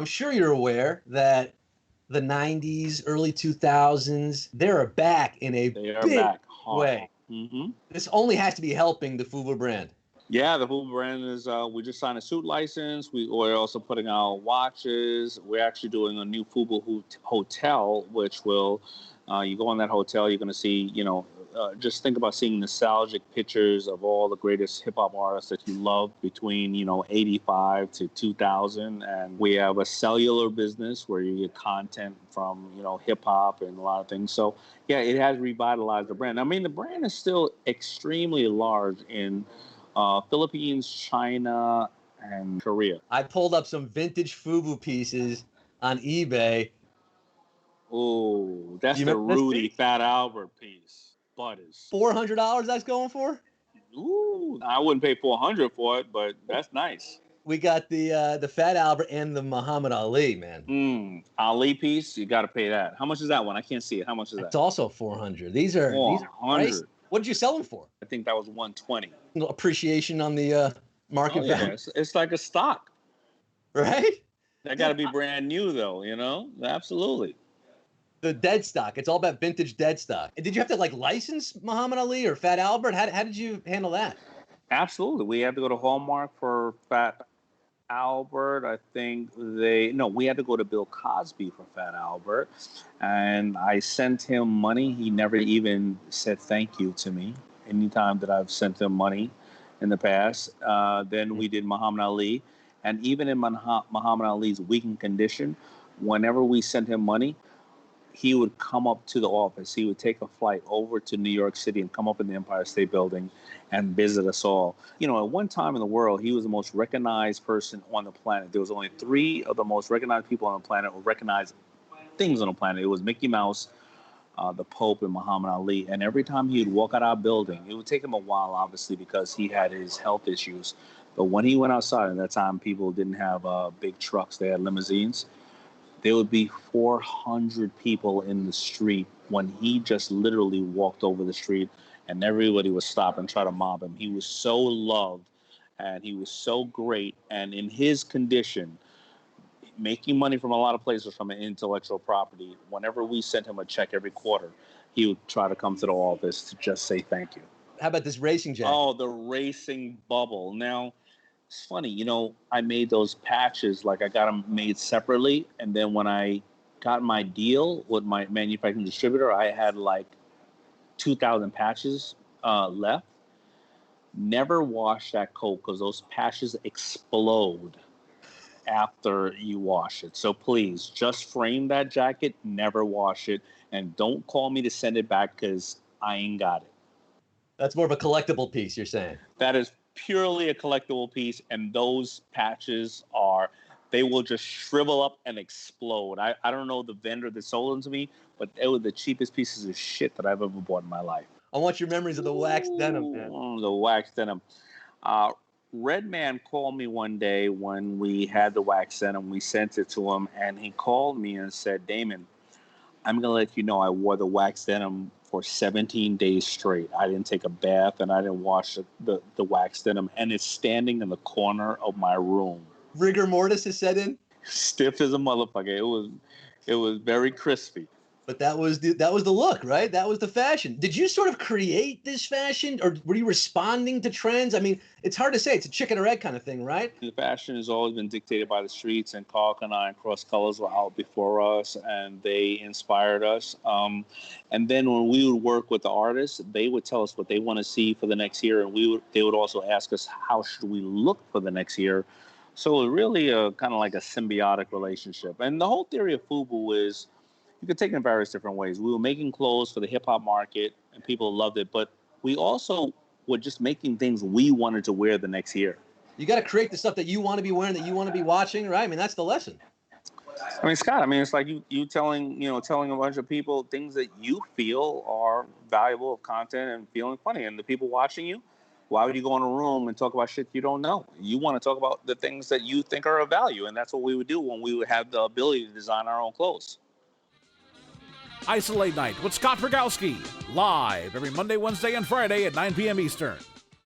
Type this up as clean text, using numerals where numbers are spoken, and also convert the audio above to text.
I'm sure you're aware that the 90s, early 2000s, they're back in a They are big back hard. way. Mm-hmm. This only has to be helping the FUBU brand. Yeah, the FUBU brand is, we just signed a suit license. We're also putting out watches. We're actually doing a new FUBU hotel, which will, you go in that hotel, you're going to see, just think about seeing nostalgic pictures of all the greatest hip hop artists that you love between, 85 to 2000. And we have a cellular business where you get content from, hip hop and a lot of things. So, yeah, it has revitalized the brand. I mean, the brand is still extremely large in Philippines, China, and Korea. I pulled up some vintage FUBU pieces on eBay. Oh, that's You the remember this Rudy piece? Fat Albert piece. Butters. $400 that's going for? Ooh, I wouldn't pay $400 for it, but that's nice. We got the Fat Albert and the Muhammad Ali, man. Ali piece, you got to pay that. How much is that one? I can't see it. How much is that? It's also 400. These are price. What did you sell them for? I think that was 120. Appreciation on the market value. It's like a stock, right? That got to be brand new, though. Absolutely. The dead stock. It's all about vintage dead stock. And did you have to license Muhammad Ali or Fat Albert? How did you handle that? Absolutely. We had to go to Hallmark for Fat Albert. I think we had to go to Bill Cosby for Fat Albert. And I sent him money. He never even said thank you to me anytime that I've sent him money in the past. Then we did Muhammad Ali. And even in Muhammad Ali's weakened condition, whenever we sent him money, he would come up to the office. He would take a flight over to New York City and come up in the Empire State Building and visit us all. At one time in the world, he was the most recognized person on the planet. There was only 3 of the most recognized people on the planet or recognized things on the planet. It was Mickey Mouse, the Pope, and Muhammad Ali. And every time he would walk out our building, it would take him a while, obviously, because he had his health issues. But when he went outside, at that time, people didn't have big trucks. They had limousines. There would be 400 people in the street when he just literally walked over the street, and everybody would stop and try to mob him. He was so loved, and he was so great. And in his condition, making money from a lot of places from an intellectual property, whenever we sent him a check every quarter, he would try to come to the office to just say thank you. How about this racing jacket? Oh, the racing bubble. Now, it's funny, I made those patches, I got them made separately. And then when I got my deal with my manufacturing distributor, I had 2,000 patches left. Never wash that coat because those patches explode after you wash it. So please, just frame that jacket, never wash it, and don't call me to send it back because I ain't got it. That's more of a collectible piece, you're saying? That is purely a collectible piece, and those patches they will just shrivel up and explode. I don't know the vendor that sold them to me, but they were the cheapest pieces of shit that I've ever bought in my life. I want your memories of the waxed denim, man. The waxed denim. Redman called me one day when we had the waxed denim. We sent it to him, and he called me and said, Daymond, I'm going to let you know I wore the waxed denim for 17 days straight. I didn't take a bath, and I didn't wash the waxed denim, and it's standing in the corner of my room. Rigor mortis is set in? Stiff as a motherfucker. It was very crispy. But that was the look, right? That was the fashion. Did you sort of create this fashion, or were you responding to trends? I mean, it's hard to say. It's a chicken or egg kind of thing, right? The fashion has always been dictated by the streets, and Carl and I and Cross Colors were out before us, and they inspired us. And then when we would work with the artists, they would tell us what they want to see for the next year, and they would also ask us how should we look for the next year. So it was really kind of like a symbiotic relationship. And the whole theory of FUBU is, you could take it in various different ways. We were making clothes for the hip-hop market, and people loved it. But we also were just making things we wanted to wear the next year. You got to create the stuff that you want to be wearing, that you want to be watching, right? I mean, that's the lesson. I mean, Scott, it's like you telling a bunch of people things that you feel are valuable of content and feeling funny. And the people watching you, why would you go in a room and talk about shit you don't know? You want to talk about the things that you think are of value. And that's what we would do when we would have the ability to design our own clothes. Isolate Night with Scott Rogowski, live every Monday, Wednesday, and Friday at 9 p.m. Eastern.